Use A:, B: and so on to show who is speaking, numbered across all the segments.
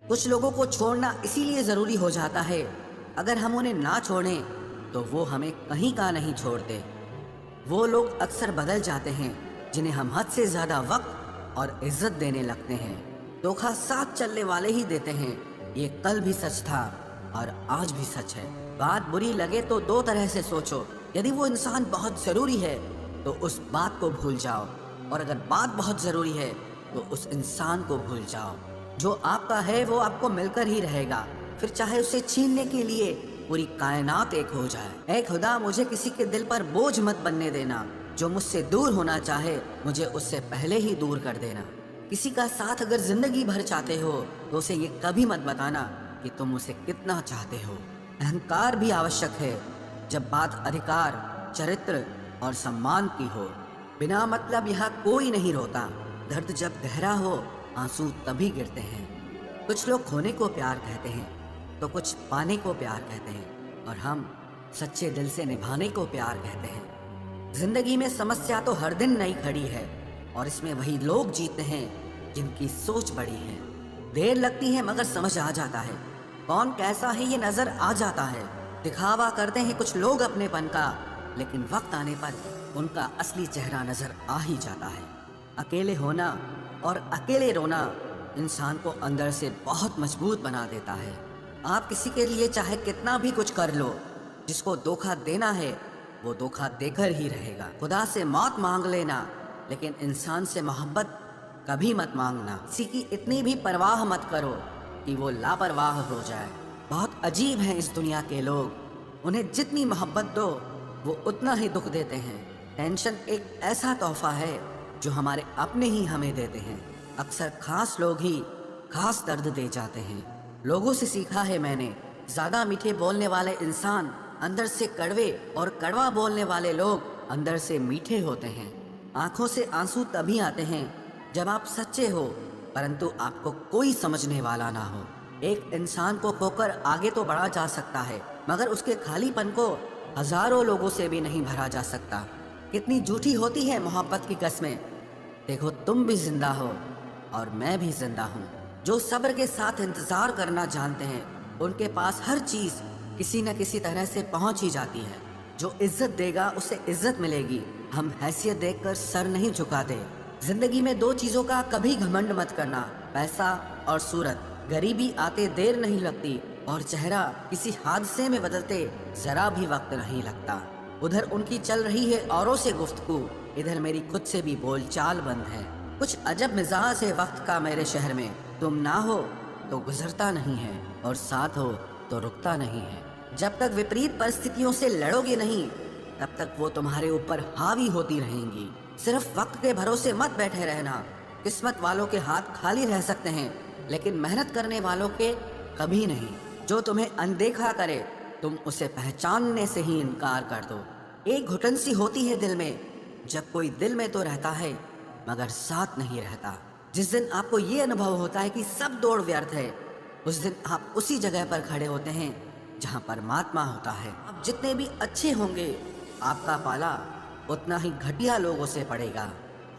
A: कुछ लोगों को छोड़ना इसीलिए ज़रूरी हो जाता है, अगर हम उन्हें ना छोड़ें तो वो हमें कहीं का नहीं छोड़ते। वो लोग अक्सर बदल जाते हैं जिन्हें हम हद से ज़्यादा वक्त और इज्जत देने लगते हैं। धोखा साथ चलने वाले ही देते हैं, ये कल भी सच था और आज भी सच है। बात बुरी लगे तो दो तरह से सोचो। यदि वो इंसान बहुत ज़रूरी है तो उस बात को भूल जाओ, और अगर बात बहुत ज़रूरी है तो उस इंसान को भूल जाओ। जो आपका है वो आपको मिलकर ही रहेगा, फिर चाहे उसे छीनने के लिए पूरी कायनात एक हो जाए। ऐ खुदा, मुझे किसी के दिल पर बोझ मत बनने देना। जो मुझसे दूर होना चाहे मुझे उससे पहले ही दूर कर देना। किसी का साथ अगर जिंदगी भर चाहते हो तो उसे ये कभी मत बताना कि तुम उसे कितना चाहते हो। अहंकार भी आवश्यक है जब बात अधिकार, चरित्र और सम्मान की हो। बिना मतलब यहाँ कोई नहीं रोता। दर्द जब गहरा हो आंसू तभी गिरते हैं। कुछ लोग खोने को प्यार कहते हैं तो कुछ पाने को प्यार कहते हैं, और हम सच्चे दिल से निभाने को प्यार कहते हैं। जिंदगी में समस्या तो हर दिन नई खड़ी है, और इसमें वही लोग जीते हैं जिनकी सोच बड़ी है। देर लगती है मगर समझ आ जाता है कौन कैसा है, ये नजर आ जाता है। दिखावा करते हैं कुछ लोग अपनेपन का, लेकिन वक्त आने पर उनका असली चेहरा नजर आ ही जाता है। अकेले होना और अकेले रोना इंसान को अंदर से बहुत मजबूत बना देता है। आप किसी के लिए चाहे कितना भी कुछ कर लो, जिसको धोखा देना है वो धोखा देकर ही रहेगा। खुदा से मौत मांग लेना, लेकिन इंसान से मोहब्बत कभी मत मांगना। किसी की इतनी भी परवाह मत करो कि वो लापरवाह हो जाए। बहुत अजीब हैं इस दुनिया के लोग, उन्हें जितनी मोहब्बत दो वो उतना ही दुख देते हैं। टेंशन एक ऐसा तोहफा है जो हमारे अपने ही हमें देते हैं। अक्सर खास लोग ही खास दर्द दे जाते हैं। लोगों से सीखा है मैंने, ज़्यादा मीठे बोलने वाले इंसान अंदर से कड़वे, और कड़वा बोलने वाले लोग अंदर से मीठे होते हैं। आंखों से आंसू तभी आते हैं जब आप सच्चे हो, परंतु आपको कोई समझने वाला ना हो। एक इंसान को खोकर आगे तो बढ़ा जा सकता है, मगर उसके खालीपन को हजारों लोगों से भी नहीं भरा जा सकता। कितनी झूठी होती है मोहब्बत की कस्में। देखो, तुम भी जिंदा हो और मैं भी जिंदा हूँ। जो सब्र के साथ इंतजार करना जानते हैं उनके पास हर चीज किसी न किसी तरह से पहुंच ही जाती है। जो इज्जत देगा उसे इज्जत मिलेगी। हम हैसियत देखकर सर नहीं झुकाते। जिंदगी में दो चीजों का कभी घमंड मत करना, पैसा और सूरत। गरीबी आते देर नहीं लगती, और चेहरा किसी हादसे में बदलते जरा भी वक्त नहीं लगता। उधर उनकी चल रही है औरों से गुफ्तगू, इधर मेरी खुद से भी बोलचाल बंद है। कुछ अजब मिजाज है वक्त का मेरे शहर में। तुम ना हो तो गुजरता नहीं है, और साथ हो तो रुकता नहीं है। जब तक विपरीत परिस्थितियों से लड़ोगे नहीं, तब तक वो तुम्हारे ऊपर हावी होती रहेंगी। सिर्फ वक्त के भरोसे मत बैठे रहना। किस्मत वालों के हाथ खाली रह सकते हैं, लेकिन मेहनत करने वालों के कभी नहीं। जो तुम्हें अनदेखा करे तुम उसे पहचानने से ही इनकार कर दो। एक घुटन सी होती है दिल में, जब कोई दिल में तो रहता है मगर साथ नहीं रहता। जिस दिन आपको ये अनुभव होता है कि सब दौड़ व्यर्थ है, उस दिन आप उसी जगह पर खड़े होते हैं जहाँ परमात्मा होता है। आप जितने भी अच्छे होंगे, आपका पाला उतना ही घटिया लोगों से पड़ेगा।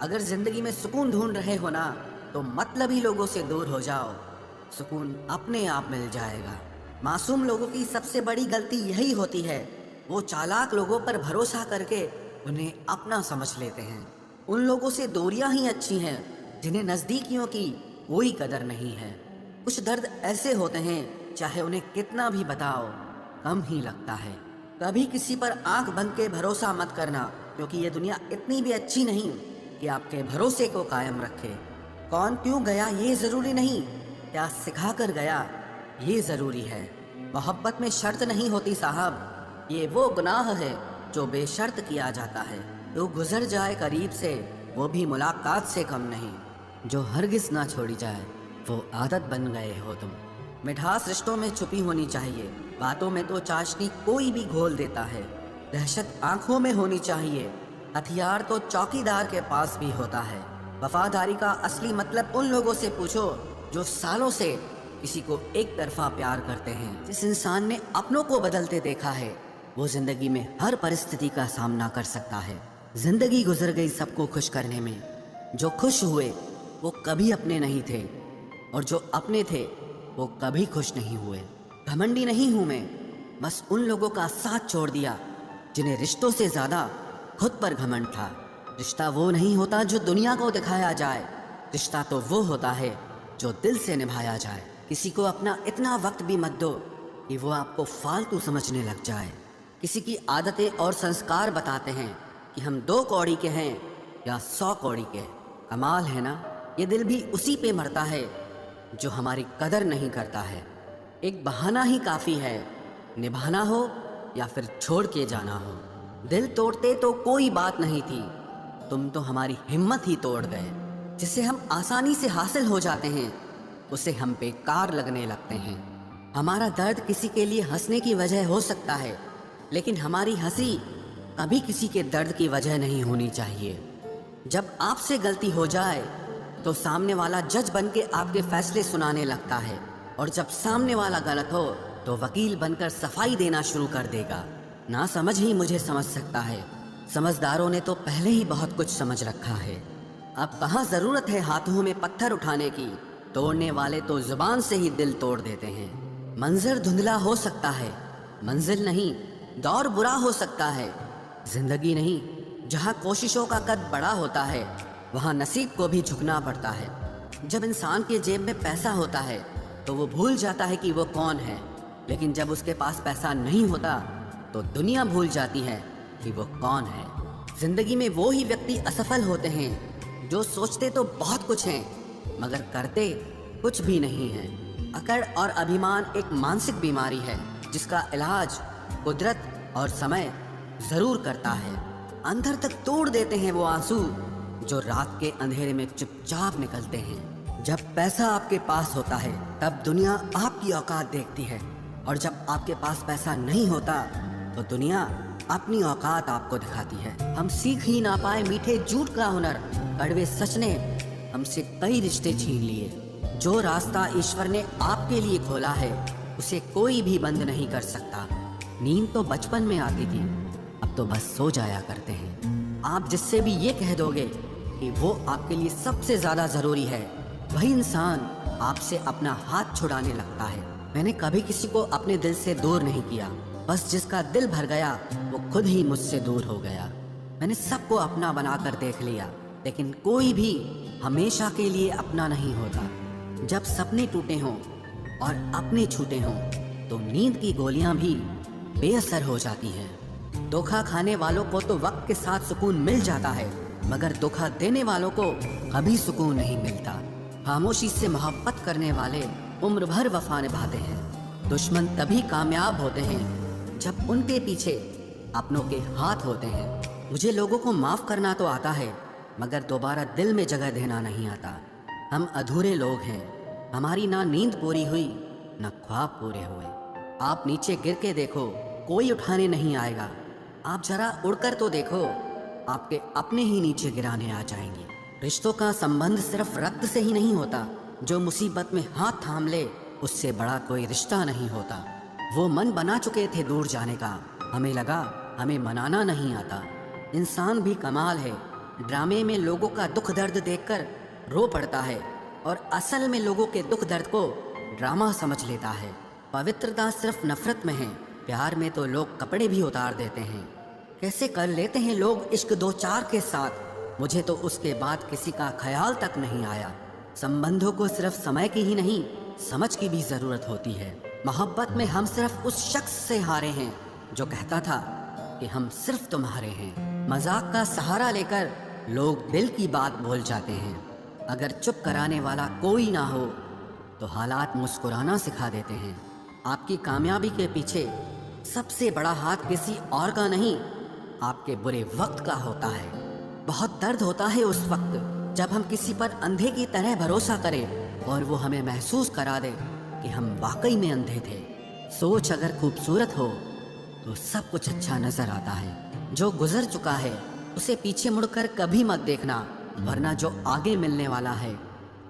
A: अगर जिंदगी में सुकून ढूंढ रहे हो ना, तो मतलबी लोगों से दूर हो जाओ, सुकून अपने आप मिल जाएगा। मासूम लोगों की सबसे बड़ी गलती यही होती है, वो चालाक लोगों पर भरोसा करके उन्हें अपना समझ लेते हैं। उन लोगों से दूरियां ही अच्छी हैं जिन्हें नज़दीकियों की कोई कदर नहीं है। कुछ दर्द ऐसे होते हैं चाहे उन्हें कितना भी बताओ कम ही लगता है। कभी किसी पर आंख बंद के भरोसा मत करना, क्योंकि ये दुनिया इतनी भी अच्छी नहीं कि आपके भरोसे को कायम रखे। कौन क्यों गया ये ज़रूरी नहीं, क्या सिखा कर गया ये ज़रूरी है। मोहब्बत में शर्त नहीं होती साहब, ये वो गुनाह है जो बेशर्त किया जाता है। तो गुजर जाए करीब से वो भी मुलाकात से कम नहीं, जो हरगिज़ ना छोड़ी जाए वो आदत बन गए हो तुम। मिठास रिश्तों में छुपी होनी चाहिए, बातों में तो चाशनी कोई भी घोल देता है। दहशत आंखों में होनी चाहिए, हथियार तो चौकीदार के पास भी होता है। वफादारी का असली मतलब उन लोगों से पूछो जो सालों से किसी को एक तरफा प्यार करते हैं। जिस इंसान ने अपनों को बदलते देखा है वो जिंदगी में हर परिस्थिति का सामना कर सकता है। जिंदगी गुजर गई सबको खुश करने में, जो खुश हुए वो कभी अपने नहीं थे, और जो अपने थे वो कभी खुश नहीं हुए। घमंडी नहीं हूं मैं, बस उन लोगों का साथ छोड़ दिया जिन्हें रिश्तों से ज्यादा खुद पर घमंड था। रिश्ता वो नहीं होता जो दुनिया को दिखाया जाए, रिश्ता तो वो होता है जो दिल से निभाया जाए। किसी को अपना इतना वक्त भी मत दो कि वो आपको फालतू समझने लग जाए। किसी की आदतें और संस्कार बताते हैं कि हम 2 कौड़ी के हैं या 100 कौड़ी के। कमाल है ना, ये दिल भी उसी पे मरता है जो हमारी कदर नहीं करता है। एक बहाना ही काफ़ी है, निभाना हो या फिर छोड़ के जाना हो। दिल तोड़ते तो कोई बात नहीं थी, तुम तो हमारी हिम्मत ही तोड़ गए। जिसे हम आसानी से हासिल हो जाते हैं उसे हम बेकार लगने लगते हैं। हमारा दर्द किसी के लिए हंसने की वजह हो सकता है, लेकिन हमारी हंसी कभी किसी के दर्द की वजह नहीं होनी चाहिए। जब आपसे गलती हो जाए तो सामने वाला जज बन के आपके फैसले सुनाने लगता है, और जब सामने वाला गलत हो तो वकील बनकर सफाई देना शुरू कर देगा। ना समझ ही मुझे समझ सकता है, समझदारों ने तो पहले ही बहुत कुछ समझ रखा है। अब कहाँ ज़रूरत है हाथों में पत्थर उठाने की, तोड़ने वाले तो जुबान से ही दिल तोड़ देते हैं। मंजर धुंधला हो सकता है, मंजिल नहीं, दौर बुरा हो सकता है, जिंदगी नहीं। जहाँ कोशिशों का कद बड़ा होता है वहाँ नसीब को भी झुकना पड़ता है। जब इंसान के जेब में पैसा होता है तो वो भूल जाता है कि वो कौन है, लेकिन जब उसके पास पैसा नहीं होता तो दुनिया भूल जाती है कि वो कौन है। जिंदगी में वो ही व्यक्ति असफल होते हैं जो सोचते तो बहुत कुछ हैं मगर करते कुछ भी नहीं है। अकड़ और अभिमान एक मानसिक बीमारी है जिसका इलाज कुदरत और समय जरूर करता है। अंदर तक तोड़ देते हैं वो आंसू जो रात के अंधेरे में चुपचाप निकलते हैं। जब पैसा आपके पास होता है तब दुनिया आपकी औकात देखती है, और जब आपके पास पैसा नहीं होता तो दुनिया अपनी औकात आपको दिखाती है। हम सीख ही ना पाए मीठे झूठ का हुनर, कड़वे सच ने हमसे कई रिश्ते छीन लिए। जो रास्ता ईश्वर ने आपके लिए खोला है उसे कोई भी बंद नहीं कर सकता। नींद तो बचपन में आती थी, अब तो बस सो जाया करते हैं। आप जिससे भी ये कह दोगे कि वो आपके लिए सबसे ज्यादा जरूरी है, वही इंसान आपसे अपना हाथ छुड़ाने लगता है। मैंने कभी किसी को अपने दिल से दूर नहीं किया, बस जिसका दिल भर गया वो खुद ही मुझसे दूर हो गया। मैंने सबको अपना बनाकर देख लिया, लेकिन कोई भी हमेशा के लिए अपना नहीं होता। जब सपने टूटे हों और अपने छूटे हों तो नींद की गोलियां भी बेअसर हो जाती हैं। धोखा खाने वालों को तो वक्त के साथ सुकून मिल जाता है, मगर धोखा देने वालों को कभी सुकून नहीं मिलता। खामोशी से मोहब्बत करने वाले उम्र भर वफा निभाते हैं। दुश्मन तभी कामयाब होते हैं जब उनके पीछे अपनों के हाथ होते हैं। मुझे लोगों को माफ करना तो आता है, मगर दोबारा दिल में जगह देना नहीं आता। हम अधूरे लोग हैं, हमारी ना नींद पूरी हुई ना ख्वाब पूरे हुए। आप नीचे गिर के देखो, कोई उठाने नहीं आएगा। आप जरा उड़कर तो देखो, आपके अपने ही नीचे गिराने आ जाएंगे। रिश्तों का संबंध सिर्फ रक्त से ही नहीं होता, जो मुसीबत में हाथ थाम ले उससे बड़ा कोई रिश्ता नहीं होता। वो मन बना चुके थे दूर जाने का, हमें लगा हमें मनाना नहीं आता। इंसान भी कमाल है, ड्रामे में लोगों का दुख दर्द देखकर रो पड़ता है और असल में लोगों के दुख दर्द को ड्रामा समझ लेता है। पवित्रता सिर्फ नफरत में है, प्यार में तो लोग कपड़े भी उतार देते हैं। कैसे कर लेते हैं लोग इश्क दो चार के साथ, मुझे तो उसके बाद किसी का ख्याल तक नहीं आया। संबंधों को सिर्फ समय की ही नहीं समझ की भी जरूरत होती है। मोहब्बत में हम सिर्फ उस शख्स से हारे हैं जो कहता था कि हम सिर्फ तुम्हारे हैं। मजाक का सहारा लेकर लोग दिल की बात भूल जाते हैं। अगर चुप कराने वाला कोई ना हो तो हालात मुस्कुराना सिखा देते हैं। आपकी कामयाबी के पीछे सबसे बड़ा हाथ किसी और का नहीं, आपके बुरे वक्त का होता है। बहुत दर्द होता है उस वक्त जब हम किसी पर अंधे की तरह भरोसा करें और वो हमें महसूस करा दे कि हम वाकई में अंधे थे। सोच अगर खूबसूरत हो तो सब कुछ अच्छा नजर आता है। जो गुजर चुका है उसे पीछे मुड़कर कभी मत देखना, वरना जो आगे मिलने वाला है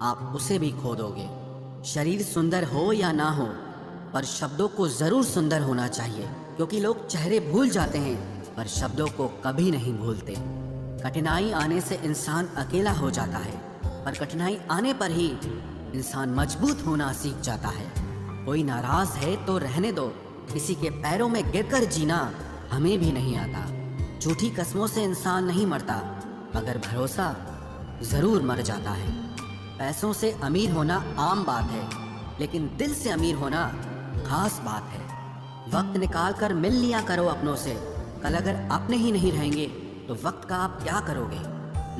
A: आप उसे भी खो दोगे। शरीर सुंदर हो या ना हो, पर शब्दों को जरूर सुंदर होना चाहिए, क्योंकि लोग चेहरे भूल जाते हैं पर शब्दों को कभी नहीं भूलते। कठिनाई आने से इंसान अकेला हो जाता है, पर कठिनाई आने पर ही इंसान मजबूत होना सीख जाता है। कोई नाराज है तो रहने दो, किसी के पैरों में गिरकर जीना हमें भी नहीं आता। झूठी कस्मों से इंसान नहीं मरता, मगर भरोसा जरूर मर जाता है। पैसों से अमीर होना आम बात है, लेकिन दिल से अमीर होना खास बात है। वक्त निकाल कर मिल लिया करो अपनों से। कल अगर अपने ही नहीं रहेंगे तो वक्त का आप क्या करोगे?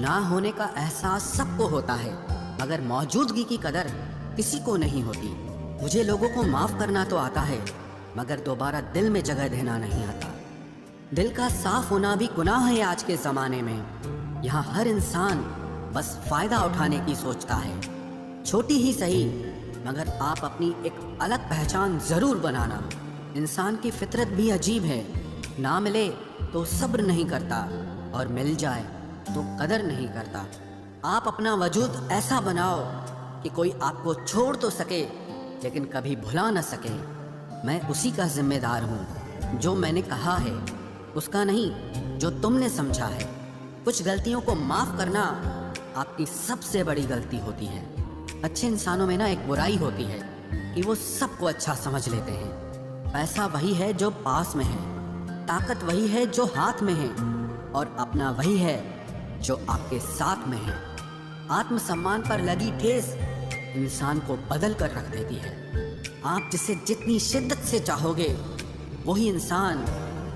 A: ना होने का एहसास सबको होता है, मगर मौजूदगी की कदर किसी को नहीं होती। मुझे लोगों को माफ करना तो आता है, मगर दोबारा दिल में जगह देना नहीं आता। दिल का साफ होना भी गुनाह है आज के ज़माने में। यहाँ हर इंसान बस फायदा उठाने की सोचता है। छोटी ही सही, मगर आप अपनी एक अलग पहचान जरूर बनाना। इंसान की फितरत भी अजीब है, ना मिले तो सब्र नहीं करता और मिल जाए तो कदर नहीं करता। आप अपना वजूद ऐसा बनाओ कि कोई आपको छोड़ तो सके लेकिन कभी भुला न सके। मैं उसी का जिम्मेदार हूँ, जो मैंने कहा है उसका नहीं, जो तुमने समझा है। कुछ गलतियों को माफ़ करना आपकी सबसे बड़ी गलती होती है। अच्छे इंसानों में ना एक बुराई होती है कि वो सबको अच्छा समझ लेते हैं। पैसा वही है जो पास में है, ताकत वही है जो हाथ में है, और अपना वही है जो आपके साथ में है। आत्मसम्मान पर लगी ठेस इंसान को बदल कर रख देती है। आप जिसे जितनी शिद्दत से चाहोगे, वही इंसान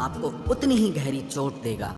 A: आपको उतनी ही गहरी चोट देगा।